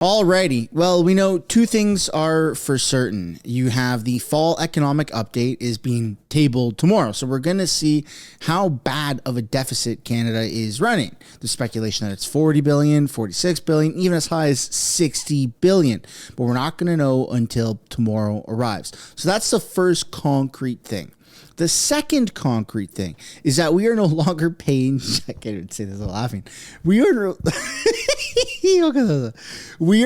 Alrighty, well, we know two things are for certain. You have the fall economic update is being tabled tomorrow. So we're going to see how bad of a deficit Canada is running. There's speculation that it's 40 billion, 46 billion, even as high as 60 billion. But we're not going to know until tomorrow arrives. So that's the first concrete thing. The second concrete thing is that we are no longer paying, I can't even say this without laughing. We are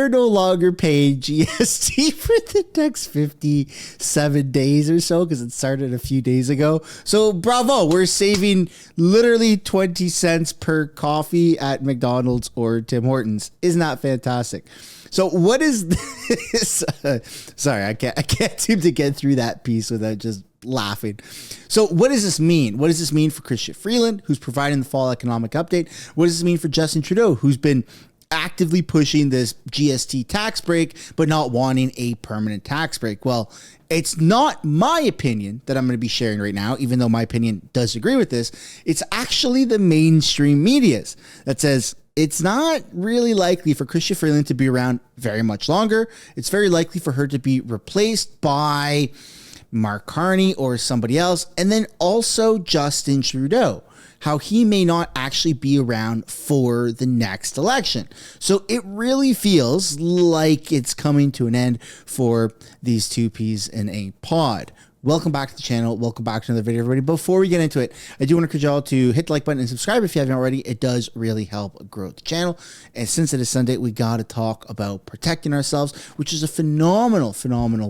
no longer paying GST for the next 57 days or so because it started a few days ago. So bravo, we're saving literally 20 cents per coffee at McDonald's or Tim Hortons. Isn't that fantastic? So what is this? Sorry, I can't seem to get through that piece without just laughing. So what does this mean? What does this mean for Chrystia Freeland, who's providing the fall economic update? What does this mean for Justin Trudeau, who's been actively pushing this GST tax break, but not wanting a permanent tax break? Well, it's not my opinion that I'm going to be sharing right now, even though my opinion does agree with this. It's actually the mainstream media's that says it's not really likely for Chrystia Freeland to be around very much longer. It's very likely for her to be replaced by Mark Carney or somebody else. And then also Justin Trudeau, how he may not actually be around for the next election. So it really feels like it's coming to an end for these two peas in a pod. Welcome back to the channel. Welcome back to another video, everybody. Before we get into it, I do want to encourage y'all to hit the like button and subscribe if you haven't already. It does really help grow the channel. And since it is Sunday, we got to talk about protecting ourselves, which is a phenomenal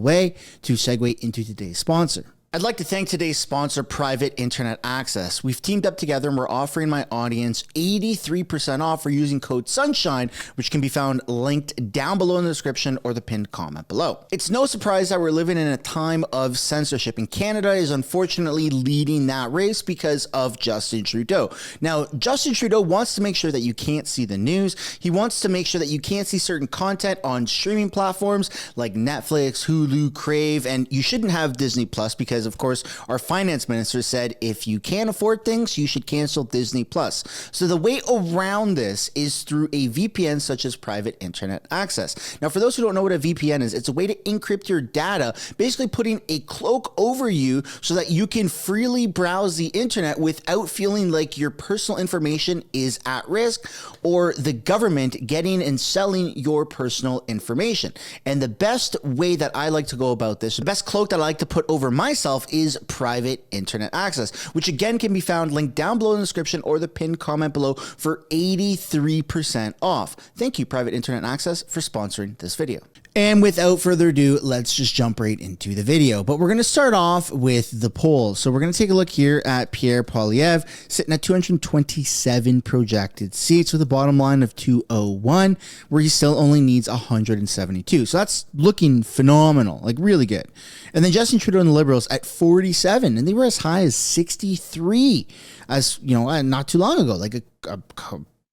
way to segue into today's sponsor. I'd like to thank today's sponsor, Private Internet Access. We've teamed up together and we're offering my audience 83% off for using code SUNSHINE, which can be found linked down below in the description or the pinned comment below. It's no surprise that we're living in a time of censorship, and Canada is unfortunately leading that race because of Justin Trudeau. Now, Justin Trudeau wants to make sure that you can't see the news. He wants to make sure that you can't see certain content on streaming platforms like Netflix, Hulu, Crave, and you shouldn't have Disney Plus because, of course, our finance minister said if you can't afford things, you should cancel Disney Plus. So the way around this is through a VPN such as Private Internet Access. Now, for those who don't know what a VPN is, it's a way to encrypt your data, basically putting a cloak over you so that you can freely browse the internet without feeling like your personal information is at risk or the government getting and selling your personal information. And the best way that I like to go about this, the best cloak that I like to put over myself is Private Internet Access, which again can be found linked down below in the description or the pinned comment below for 83% off. Thank you, Private Internet Access, for sponsoring this video. And without further ado, let's just jump right into the video. But we're going to start off with the polls. So we're going to take a look here at Pierre Poilievre, sitting at 227 projected seats with a bottom line of 201, where he still only needs 172. So that's looking phenomenal, like really good. And then Justin Trudeau and the Liberals at 47, and they were as high as 63 as, you know, not too long ago, like a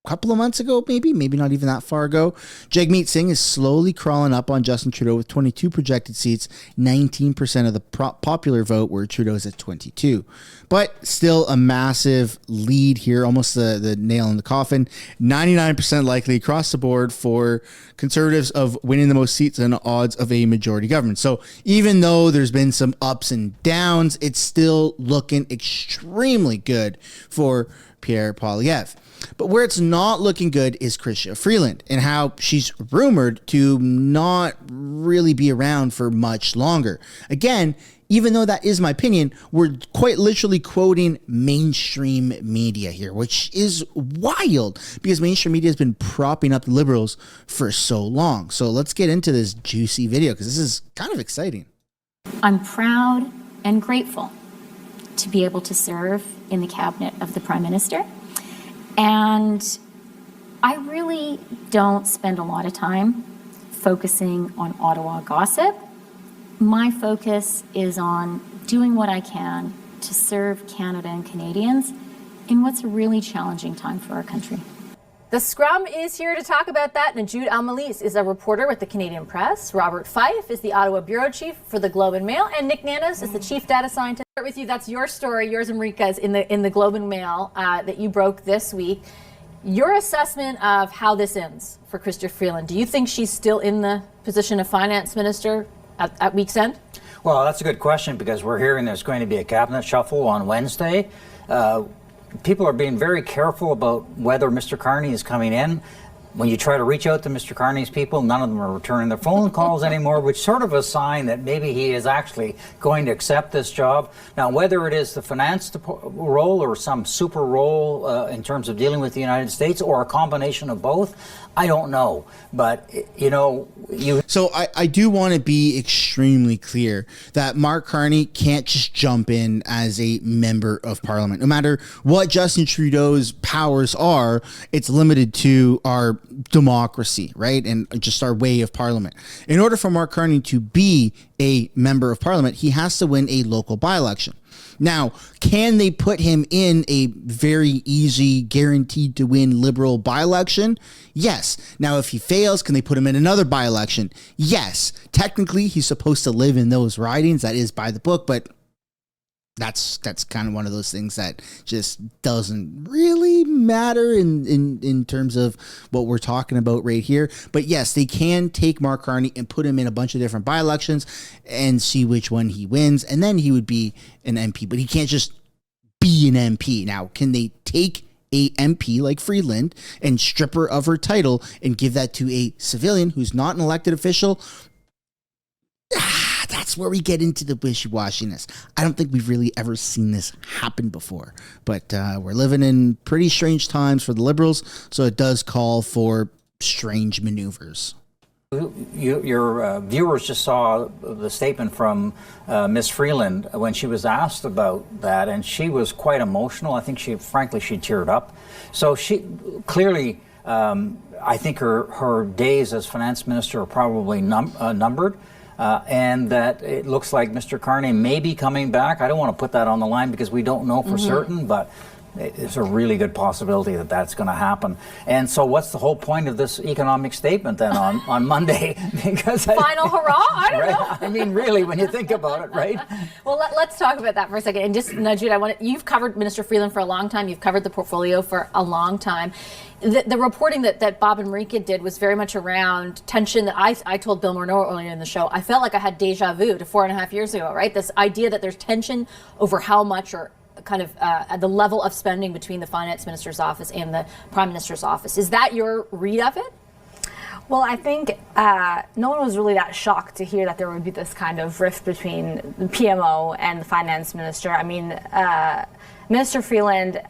couple of months ago, maybe not even that far ago. Jagmeet Singh is slowly crawling up on Justin Trudeau with 22 projected seats, 19% of the popular vote, where Trudeau's at 22. But still a massive lead here, almost the nail in the coffin. 99% likely across the board for Conservatives of winning the most seats and odds of a majority government. So even though there's been some ups and downs, it's still looking extremely good for Pierre Poilievre. But where it's not looking good is Chrystia Freeland and how she's rumored to not really be around for much longer. Again, even though that is my opinion, we're quite literally quoting mainstream media here, which is wild because mainstream media has been propping up the Liberals for so long. So let's get into this juicy video because this is kind of exciting. I'm proud and grateful to be able to serve in the cabinet of the Prime Minister. And I really don't spend a lot of time focusing on Ottawa gossip. My focus is on doing what I can to serve Canada and Canadians in what's a really challenging time for our country. The Scrum is here to talk about that. Najoud Almalis is a reporter with the Canadian Press. Robert Fife is the Ottawa bureau chief for the Globe and Mail, and Nick Nanas is the chief data scientist. With you, that's your story, yours and Rika's in the Globe and Mail that you broke this week. Your assessment of how this ends for Chrystia Freeland, do you think she's still in the position of finance minister at week's end? Well, that's a good question, because we're hearing there's going to be a cabinet shuffle on Wednesday. People are being very careful about whether Mr. Carney is coming in. When you try to reach out to Mr. Carney's people, none of them are returning their phone calls anymore, which sort of a sign that maybe he is actually going to accept this job. Now, whether it is the finance role or some super role in terms of dealing with the United States, or a combination of both, I don't know. But, you know, So I do want to be extremely clear that Mark Carney can't just jump in as a member of parliament. No matter what Justin Trudeau's powers are, it's limited to our democracy, right? And just our way of parliament. In order for Mark Carney to be a member of parliament, he has to win a local by-election. Now, can they put him in a very easy, guaranteed to win Liberal by-election? Yes. Now, if he fails, can they put him in another by-election? Yes. Technically, he's supposed to live in those ridings. That is by the book, but that's kind of one of those things that just doesn't really matter in terms of what we're talking about right here. But yes, they can take Mark Carney and put him in a bunch of different by-elections and see which one he wins, and then he would be an MP. But he can't just be an MP. Now, can they take a MP like Freeland and strip her of her title and give that to a civilian who's not an elected official? That's where we get into the wishy-washiness. I don't think we've really ever seen this happen before, but we're living in pretty strange times for the Liberals, so it does call for strange maneuvers. Your viewers just saw the statement from Miss Freeland when she was asked about that, and she was quite emotional. I think she teared up. So she clearly, I think her days as finance minister are probably numbered. And that it looks like Mr. Carney may be coming back. I don't want to put that on the line because we don't know for certain, but it's a really good possibility that that's going to happen. And so what's the whole point of this economic statement then on Monday? Because Final hurrah? I don't know. I mean, really, when you think about it, right? Well, let's talk about that for a second. And just, Jude, you've covered Minister Freeland for a long time. You've covered the portfolio for a long time. The reporting that Bob and Marika did was very much around tension that I told Bill Morneau earlier in the show. I felt like I had deja vu to 4.5 years ago, right? This idea that there's tension over how much or kind of the level of spending between the finance minister's office and the prime minister's office. Is that your read of it? Well, I think no one was really that shocked to hear that there would be this kind of rift between the PMO and the finance minister. I mean, Minister Freeland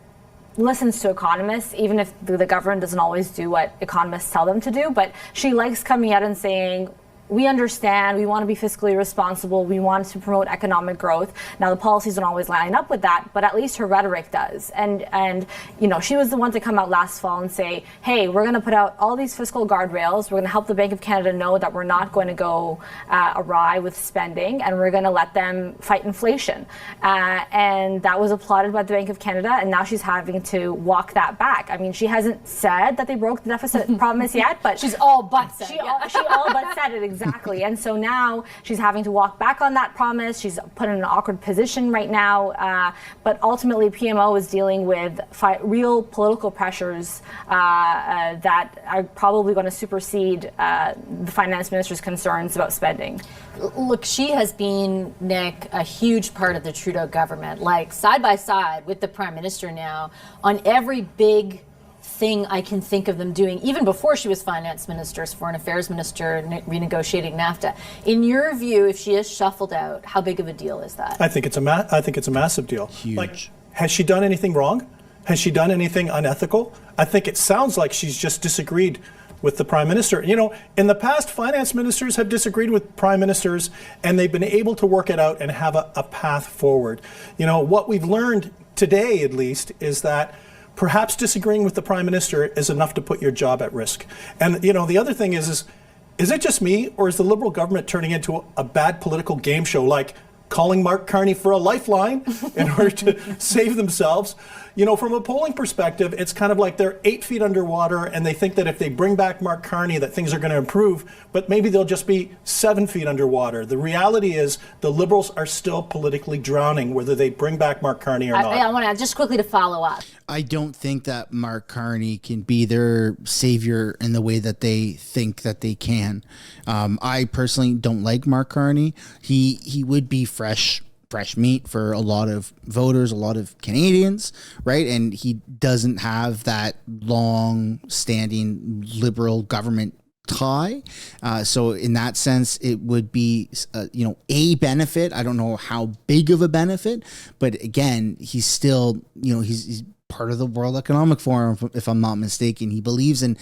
listens to economists, even if the government doesn't always do what economists tell them to do, but she likes coming out and saying, we understand, we want to be fiscally responsible, we want to promote economic growth. Now, the policies don't always line up with that, but at least her rhetoric does. And you know, she was the one to come out last fall and say, hey, we're going to put out all these fiscal guardrails, we're going to help the Bank of Canada know that we're not going to go awry with spending, and we're going to let them fight inflation. And that was applauded by the Bank of Canada, and now she's having to walk that back. I mean, she hasn't said that they broke the deficit promise yet, but she's all but said she all but said it, exactly. And so now she's having to walk back on that promise. She's put in an awkward position right now. But ultimately, PMO is dealing with real political pressures that are probably going to supersede the finance minister's concerns about spending. Look, she has been, Nick, a huge part of the Trudeau government, like side by side with the prime minister now on every big thing I can think of them doing, even before she was finance minister, as foreign affairs minister, renegotiating NAFTA. In your view, if she is shuffled out, how big of a deal is that? I think it's a massive deal. Huge. Like, has she done anything wrong? Has she done anything unethical? I think it sounds like she's just disagreed with the prime minister. You know, in the past, finance ministers have disagreed with prime ministers, and they've been able to work it out and have a path forward. You know, what we've learned today, at least, is that perhaps disagreeing with the prime minister is enough to put your job at risk. And, you know, the other thing is it just me, or is the Liberal government turning into a bad political game show, like calling Mark Carney for a lifeline in order to save themselves? from a polling perspective, it's kind of like they're 8 feet underwater, and they think that if they bring back Mark Carney, that things are going to improve, but maybe they'll just be 7 feet underwater. The reality is the Liberals are still politically drowning, whether they bring back Mark Carney or not. I want to just quickly to follow up. I don't think that Mark Carney can be their savior in the way that they think that they can. I personally don't like Mark Carney. He would be fresh meat for a lot of voters, a lot of Canadians, right? And he doesn't have that long-standing Liberal government tie. So in that sense, it would be, a benefit. I don't know how big of a benefit, but again, he's still, he's part of the World Economic Forum, if I'm not mistaken. He believes in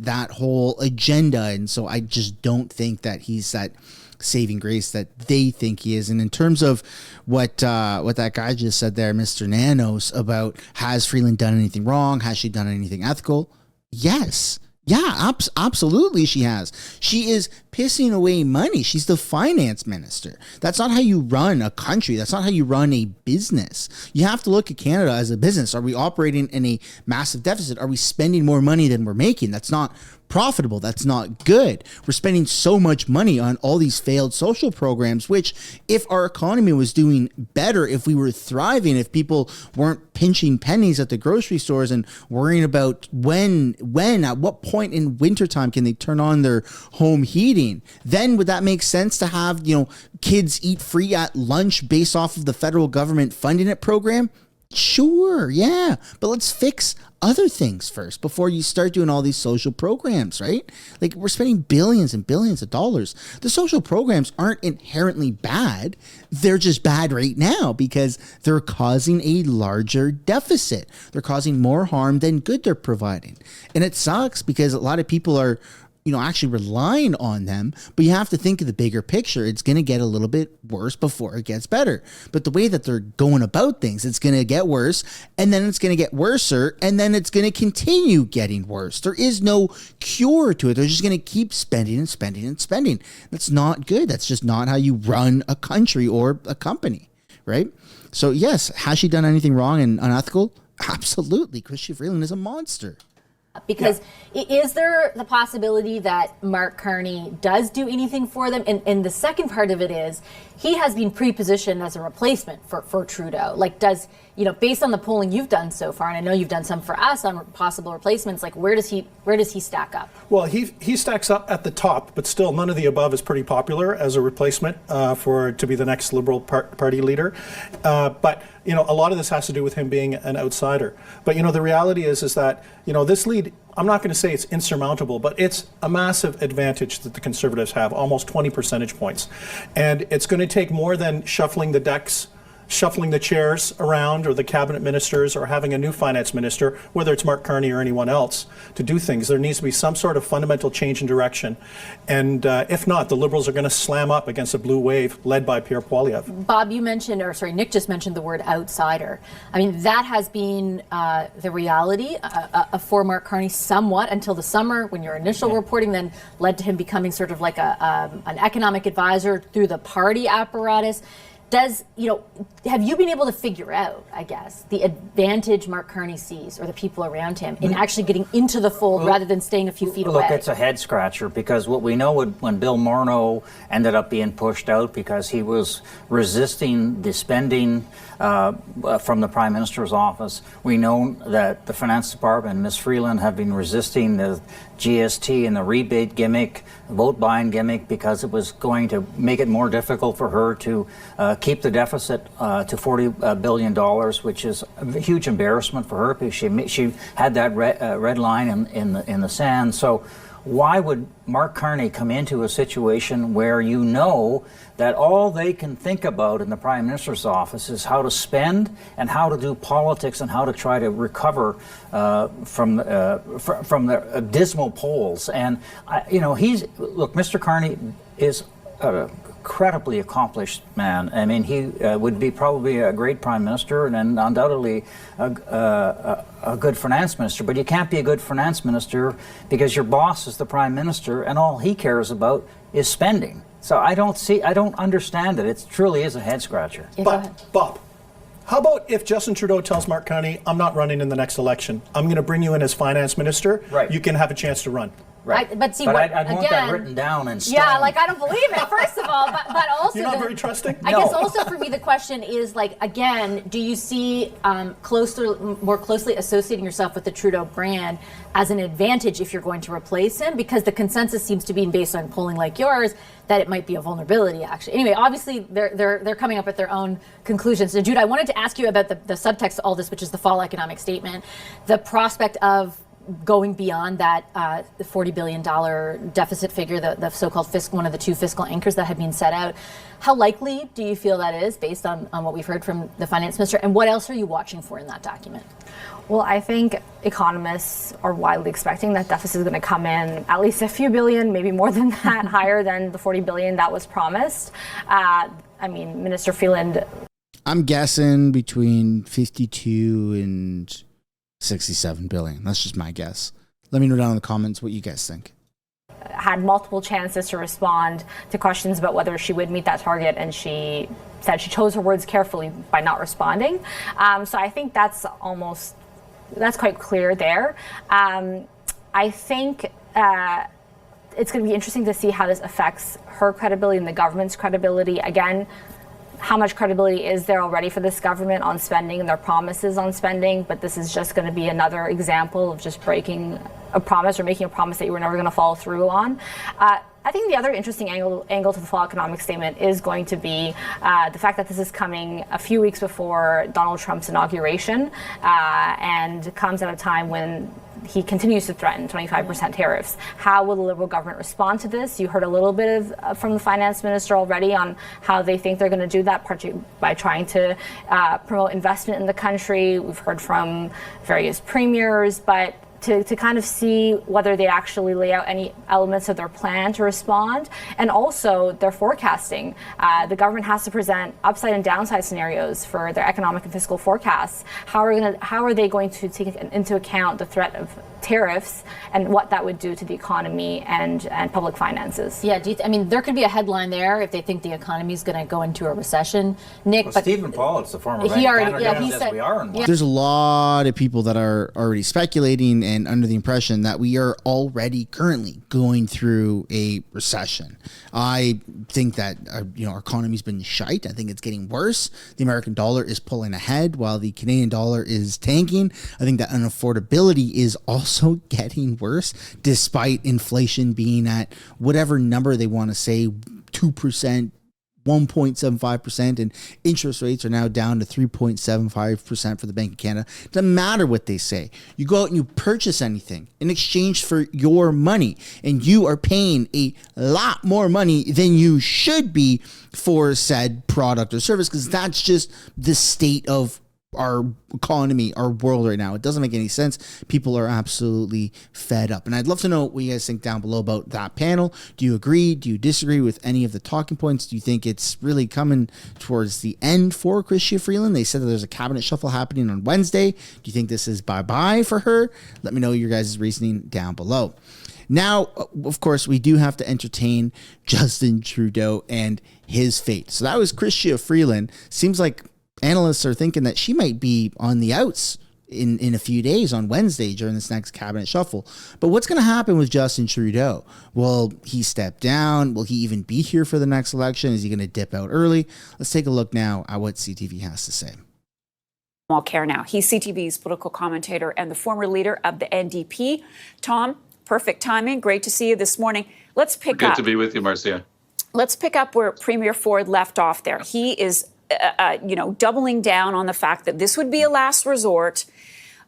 that whole agenda. And so I just don't think that he's that saving grace that they think he is. And in terms of what that guy just said there, Mr. Nanos, about has Freeland done anything wrong? Has she done anything ethical? Yes. Yeah, absolutely she has. She is pissing away money. She's the finance minister. That's not how you run a country. That's not how you run a business. You have to look at Canada as a business. Are we operating in a massive deficit? Are we spending more money than we're making? That's not profitable. That's not good. We're spending so much money on all these failed social programs, which if our economy was doing better, if we were thriving, if people weren't pinching pennies at the grocery stores and worrying about at what point in wintertime can they turn on their home heating, then would that make sense to have, kids eat free at lunch based off of the federal government funding it program? Sure, yeah, but let's fix other things first before you start doing all these social programs, right? Like, we're spending billions and billions of dollars. The social programs aren't inherently bad. They're just bad right now because they're causing a larger deficit. They're causing more harm than good they're providing. And it sucks because a lot of people are actually relying on them, but you have to think of the bigger picture. It's going to get a little bit worse before it gets better. But the way that they're going about things, it's going to get worse, and then it's going to get worser, and then it's going to continue getting worse. There is no cure to it. They're just going to keep spending and spending and spending. That's not good. That's just not how you run a country or a company, right? So yes, has she done anything wrong and unethical? Absolutely. Chrystia Freeland is a monster. Because is there the possibility that Mark Carney does do anything for them? And the second part of it is he has been pre-positioned as a replacement for Trudeau. Like, does, based on the polling you've done so far, and I know you've done some for us on possible replacements, like where does he stack up? Well, he stacks up at the top, but still none of the above is pretty popular as a replacement to be the next Liberal Party leader. But a lot of this has to do with him being an outsider. But the reality is that this lead, I'm not going to say it's insurmountable, but it's a massive advantage that the Conservatives have, almost 20 percentage points. And it's going to take more than shuffling the decks, shuffling the chairs around, or the cabinet ministers, or having a new finance minister, whether it's Mark Carney or anyone else, to do things. There needs to be some sort of fundamental change in direction. And if not, the Liberals are going to slam up against a blue wave led by Pierre Poilievre. Bob, Nick just mentioned the word outsider. I mean, that has been the reality for Mark Carney somewhat until the summer, when your initial reporting then led to him becoming sort of like an economic advisor through the party apparatus. Have you been able to figure out, I guess, the advantage Mark Carney sees, or the people around him, in actually getting into the fold rather than staying a few feet away? Look, it's a head scratcher, because what we know when Bill Morneau ended up being pushed out because he was resisting the spending from the Prime Minister's office, we know that the Finance Department and Ms. Freeland have been resisting the GST and the rebate gimmick, vote buying gimmick, because it was going to make it more difficult for her to keep the deficit to $40 billion, which is a huge embarrassment for her, because she had that red line in the sand. So why would Mark Carney come into a situation where that all they can think about in the Prime Minister's office is how to spend and how to do politics and how to try to recover from the dismal polls? And Mr. Carney is incredibly accomplished man. I mean, he would be probably a great Prime Minister and undoubtedly a good finance minister. But you can't be a good finance minister because your boss is the Prime Minister and all he cares about is spending. So I don't understand it. It truly is a head scratcher. But Bob, How about if Justin Trudeau tells Mark Carney, I'm not running in the next election. I'm going to bring you in as finance minister. Right. You can have a chance to run. Right. I'd want that written down and yeah, like I don't believe it, first of all, but also You're not very trusting? I guess also for me the question is like, again, do you see more closely associating yourself with the Trudeau brand as an advantage if you're going to replace him? Because the consensus seems to be, based on polling like yours, that it might be a vulnerability actually. Anyway, obviously they're coming up with their own conclusions. So Jude, I wanted to ask you about the subtext to all this, which is the fall economic statement, the prospect of going beyond that the $40 billion deficit figure, the so-called one of the two fiscal anchors that had been set out. How likely do you feel that is, based on what we've heard from the finance minister? And what else are you watching for in that document? Well, I think economists are widely expecting that deficit is going to come in at least a few billion, maybe more than that, higher than the 40 billion that was promised. I mean, Minister Freeland. I'm guessing between 52 and 67 billion. That's just my guess. Let me know down in the comments what you guys think. Had multiple chances to respond to questions about whether she would meet that target, and she said she chose her words carefully by not responding. So I think that's quite clear there. I think it's going to be interesting to see how this affects her credibility and the government's credibility. Again, how much credibility is there already for this government on spending and their promises on spending? But this is just going to be another example of just breaking a promise or making a promise that you were never going to follow through on. I think the other interesting angle to the fall economic statement is going to be the fact that this is coming a few weeks before Donald Trump's inauguration and comes at a time when he continues to threaten 25% tariffs. How will the Liberal government respond to this? You heard a little bit from the finance minister already on how they think they're going to do that, particularly by trying to promote investment in the country. We've heard from various premiers, but to kind of see whether they actually lay out any elements of their plan to respond, and also their forecasting. The government has to present upside and downside scenarios for their economic and fiscal forecasts. How are they going to take into account the threat of tariffs and what that would do to the economy and public finances? Yeah, I mean, there could be a headline there if they think the economy is going to go into a recession, Nick. Well, but Stephen Pollitt's the former he bank already, manager, he says said we are in one. There's a lot of people that are already speculating and under the impression that we are already currently going through a recession. I think that our economy's been shite. I think it's getting worse. The American dollar is pulling ahead while the Canadian dollar is tanking. I think that unaffordability is also getting worse, despite inflation being at whatever number they want to say, 2%. 1.75%, and interest rates are now down to 3.75% for the Bank of Canada. Doesn't matter what they say. You go out and you purchase anything in exchange for your money, and you are paying a lot more money than you should be for said product or service, because that's just the state of our economy, our world right now. It doesn't make any sense. People are absolutely fed up. And I'd love to know what you guys think down below about that panel. Do you agree? Do you disagree with any of the talking points? Do you think it's really coming towards the end for Chrystia Freeland? They said that there's a cabinet shuffle happening on Wednesday. Do you think this is bye-bye for her? Let me know your guys' reasoning down below. Now, of course, we do have to entertain Justin Trudeau and his fate. So that was Chrystia Freeland. Seems like analysts are thinking that she might be on the outs in a few days on Wednesday during this next cabinet shuffle. But what's going to happen with Justin Trudeau? Will he step down? Will he even be here for the next election? Is he going to dip out early? Let's take a look now at what CTV has to say. All care now. He's CTV's political commentator and the former leader of the NDP. Tom, perfect timing. Great to see you this morning. Let's pick up. Good to be with you, Marcia. Let's pick up where Premier Ford left off there. He is doubling down on the fact that this would be a last resort,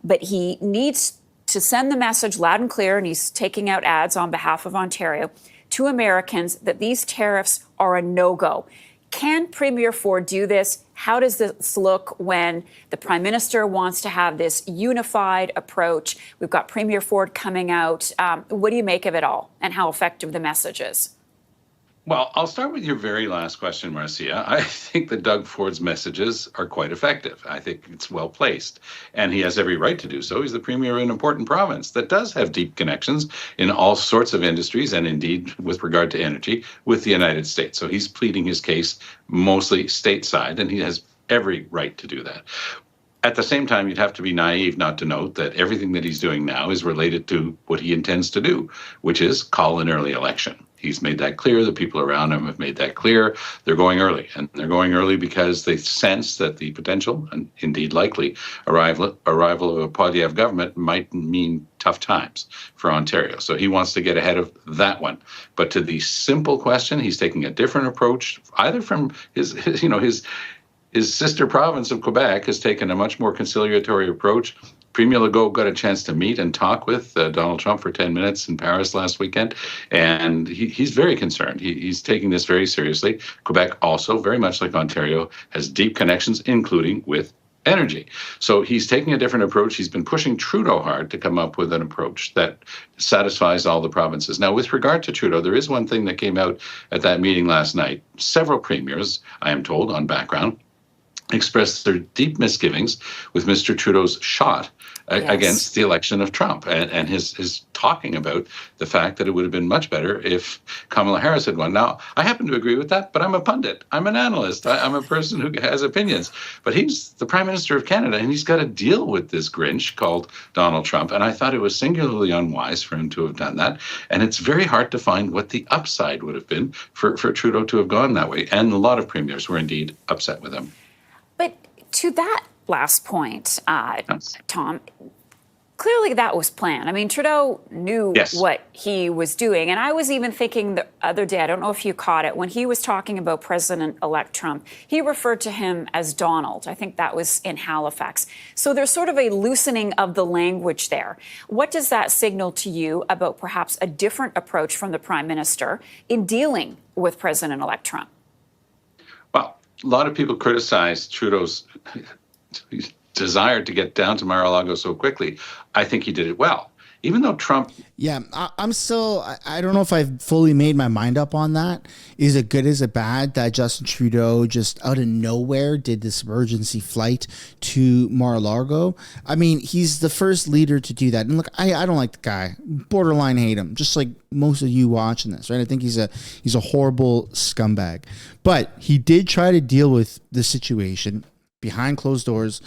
but he needs to send the message loud and clear, and he's taking out ads on behalf of Ontario, to Americans that these tariffs are a no-go. Can Premier Ford do this? How does this look when the Prime Minister wants to have this unified approach? We've got Premier Ford coming out. What do you make of it all, and how effective the message is? Well, I'll start with your very last question, Marcia. I think that Doug Ford's messages are quite effective. I think it's well placed, and he has every right to do so. He's the premier of an important province that does have deep connections in all sorts of industries, and indeed, with regard to energy, with the United States. So he's pleading his case mostly stateside, and he has every right to do that. At the same time, you'd have to be naive not to note that everything that he's doing now is related to what he intends to do, which is call an early election. He's made that clear. The people around him have made that clear. They're going early, and they're going early because they sense that the potential, and indeed likely, arrival of a poilievre government might mean tough times for Ontario. So he wants to get ahead of that one. But to the simple question, he's taking a different approach, either from his sister province of Quebec has taken a much more conciliatory approach. Premier Legault got a chance to meet and talk with Donald Trump for 10 minutes in Paris last weekend, and he's very concerned. He's taking this very seriously. Quebec also, very much like Ontario, has deep connections, including with energy. So he's taking a different approach. He's been pushing Trudeau hard to come up with an approach that satisfies all the provinces. Now, with regard to Trudeau, there is one thing that came out at that meeting last night. Several premiers, I am told, on background, expressed their deep misgivings with Mr. Trudeau's shot against the election of Trump, and his talking about the fact that it would have been much better if Kamala Harris had won. Now, I happen to agree with that, but I'm a pundit. I'm an analyst. I'm a person who has opinions. But he's the Prime Minister of Canada, and he's got to deal with this Grinch called Donald Trump. And I thought it was singularly unwise for him to have done that. And it's very hard to find what the upside would have been for Trudeau to have gone that way. And a lot of premiers were indeed upset with him. But to that last point, Tom, clearly that was planned. I mean, Trudeau knew what he was doing. And I was even thinking the other day, I don't know if you caught it, when he was talking about President-elect Trump, he referred to him as Donald. I think that was in Halifax. So there's sort of a loosening of the language there. What does that signal to you about perhaps a different approach from the Prime Minister in dealing with President-elect Trump? Well, a lot of people criticize Trudeau's desire to get down to Mar-a-Lago so quickly. I think he did it well. Even though Trump... Yeah, I'm still... I don't know if I've fully made my mind up on that. Is it good, is it bad that Justin Trudeau just out of nowhere did this emergency flight to Mar-a-Lago? I mean, he's the first leader to do that. And look, I don't like the guy. Borderline hate him, just like most of you watching this, right? I think he's a horrible scumbag. But he did try to deal with the situation behind closed doors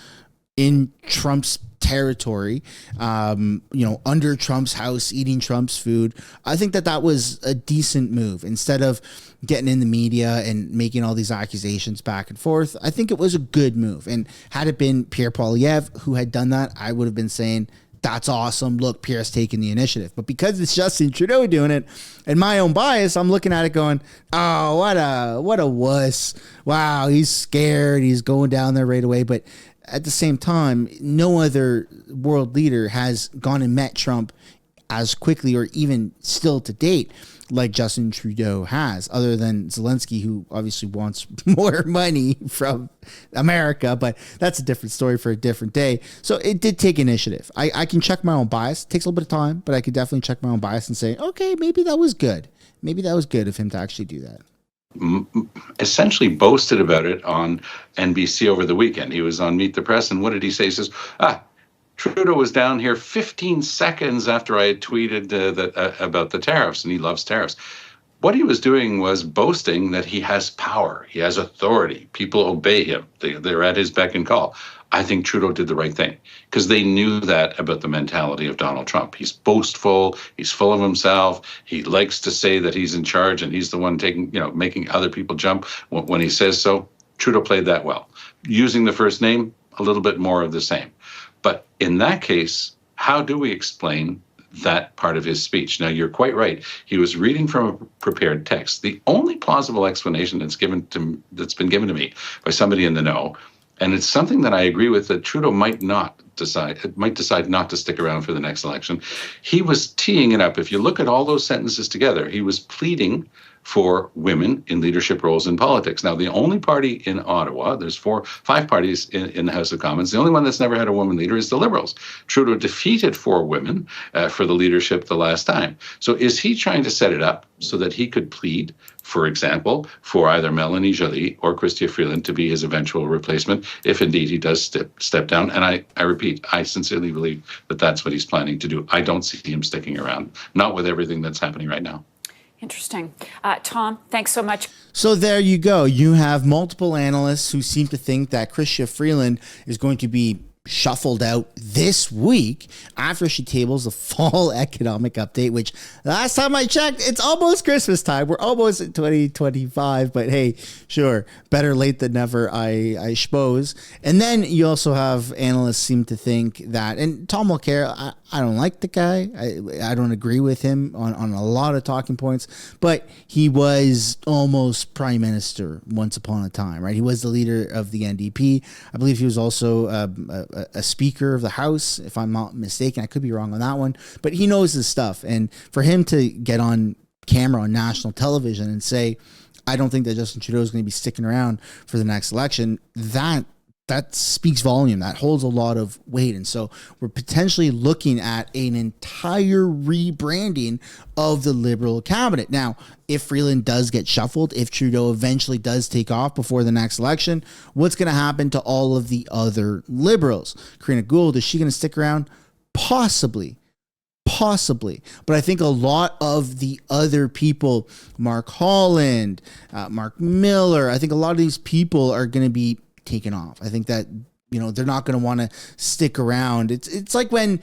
in Trump's territory, under Trump's house, eating Trump's food. I think that was a decent move. Instead of getting in the media and making all these accusations back and forth, I think it was a good move. And had it been Pierre Poilievre who had done that, I would have been saying, that's awesome. Look, Pierre's taking the initiative. But because it's Justin Trudeau doing it, and my own bias, I'm looking at it going, oh, what a wuss. Wow, he's scared. He's going down there right away. But at the same time, no other world leader has gone and met Trump as quickly or even still to date like Justin Trudeau has, other than Zelensky, who obviously wants more money from America, but that's a different story for a different day. So it did take initiative. I can check my own bias. It takes a little bit of time, but I could definitely check my own bias and say, okay, maybe that was good. Maybe that was good of him to actually do that. Essentially boasted about it on NBC over the weekend. He was on Meet the Press, and what did he say? He says, Trudeau was down here 15 seconds after I had tweeted about the tariffs, and he loves tariffs. What he was doing was boasting that he has power, he has authority, people obey him, they're at his beck and call. I think Trudeau did the right thing because they knew that about the mentality of Donald Trump. He's boastful. He's full of himself. He likes to say that he's in charge and he's the one making other people jump when he says so. Trudeau played that well. Using the first name, a little bit more of the same. But in that case, how do we explain that part of his speech? Now, you're quite right. He was reading from a prepared text. The only plausible explanation that's been given to me by somebody in the know, and it's something that I agree with, that Trudeau might decide not to stick around for the next election. He was teeing it up. If you look at all those sentences together, he was pleading for women in leadership roles in politics. Now, the only party in Ottawa, there's 5 parties in the House of Commons, the only one that's never had a woman leader is the Liberals. Trudeau defeated 4 women for the leadership the last time. So is he trying to set it up so that he could plead, for example, for either Melanie Joly or Chrystia Freeland to be his eventual replacement, if indeed he does step down? And I repeat, I sincerely believe that that's what he's planning to do. I don't see him sticking around, not with everything that's happening right now. Interesting. Tom, thanks so much. So there you go. You have multiple analysts who seem to think that chrystia Freeland is going to be shuffled out this week after she tables the fall economic update, which last time I checked, it's almost Christmas time. We're almost at 2025, but hey, sure, better late than never, I suppose. And then you also have analysts seem to think that, and Tom Mulcair, I don't like the guy. I don't agree with him on a lot of talking points, but he was almost prime minister once upon a time, right? He was the leader of the NDP. I believe he was also a speaker of the House, if I'm not mistaken. I could be wrong on that one, but he knows his stuff. And for him to get on camera on national television and say, I don't think that Justin Trudeau is going to be sticking around for the next election, that speaks volume. That holds a lot of weight. And so we're potentially looking at an entire rebranding of the Liberal cabinet. Now, if Freeland does get shuffled, if Trudeau eventually does take off before the next election, what's going to happen to all of the other Liberals? Karina Gould, is she going to stick around? Possibly. But I think a lot of the other people, Mark Holland, Mark Miller, I think a lot of these people are going to be taken off. I think that, they're not going to want to stick around. It's like when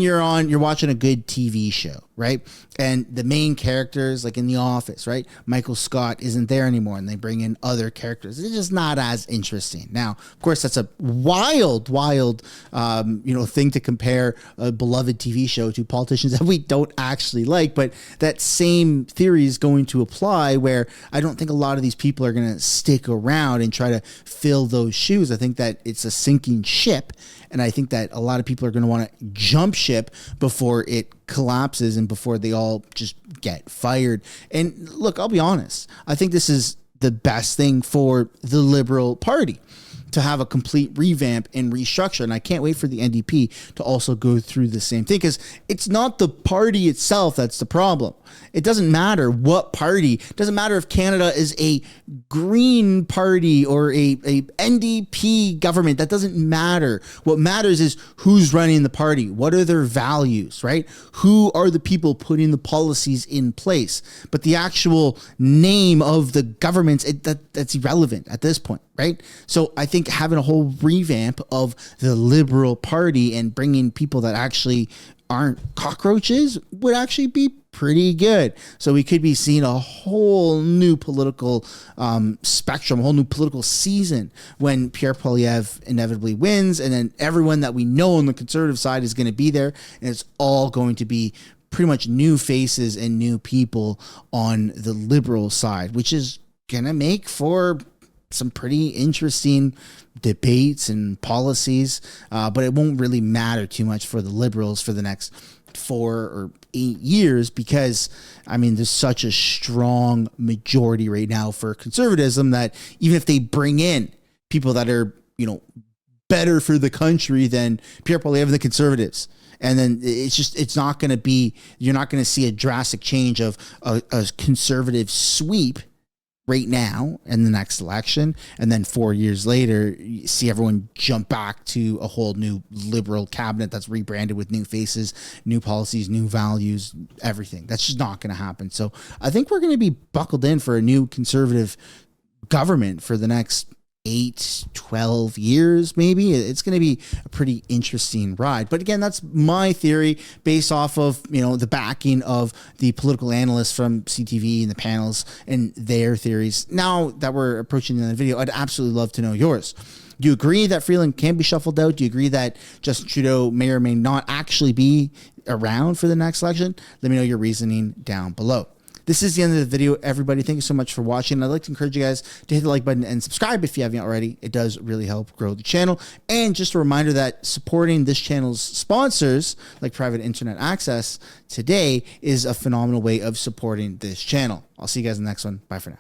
you're watching a good TV show, right? And the main characters, like in The Office, right? Michael Scott isn't there anymore, and they bring in other characters. It's just not as interesting. Now, of course, that's a wild, thing to compare a beloved TV show to politicians that we don't actually like. But that same theory is going to apply, where I don't think a lot of these people are going to stick around and try to fill those shoes. I think that it's a sinking ship, and I think that a lot of people are going to want to jump ship before it collapses and before they all just get fired. And look, I'll be honest, I think this is the best thing for the Liberal Party, to have a complete revamp and restructure. And I can't wait for the NDP to also go through the same thing, because it's not the party itself that's the problem. It doesn't matter what party. It doesn't matter if Canada is a Green Party or a NDP government. That doesn't matter. What matters is who's running the party. What are their values, right? Who are the people putting the policies in place? But the actual name of the governments, that's irrelevant at this point, right? So I think having a whole revamp of the Liberal Party and bringing people that actually aren't cockroaches would actually be pretty good. So we could be seeing a whole new political spectrum, a whole new political season when Pierre Poilievre inevitably wins, and then everyone that we know on the Conservative side is going to be there, and it's all going to be pretty much new faces and new people on the Liberal side, which is going to make for some pretty interesting debates and policies, but it won't really matter too much for the Liberals for the next 4 or 8 years, because there's such a strong majority right now for conservatism that even if they bring in people that are better for the country than Pierre Poilievre and the Conservatives, and then it's not going to be, you're not going to see a drastic change of a conservative sweep right now in the next election, and then 4 years later you see everyone jump back to a whole new Liberal cabinet that's rebranded with new faces, new policies, new values, everything. That's just not going to happen. So I think we're going to be buckled in for a new Conservative government for the next 8-12 years, maybe. It's going to be a pretty interesting ride. But again, that's my theory based off of, the backing of the political analysts from CTV and the panels and their theories. Now that we're approaching the end of the video, I'd absolutely love to know yours. Do you agree that Freeland can be shuffled out? Do you agree that Justin Trudeau may or may not actually be around for the next election? Let me know your reasoning down below. This is the end of the video, everybody. Thank you so much for watching. I'd like to encourage you guys to hit the like button and subscribe if you haven't already. It does really help grow the channel. And just a reminder that supporting this channel's sponsors, like private internet access today, is a phenomenal way of supporting this channel. I'll see you guys in the next one. Bye for now.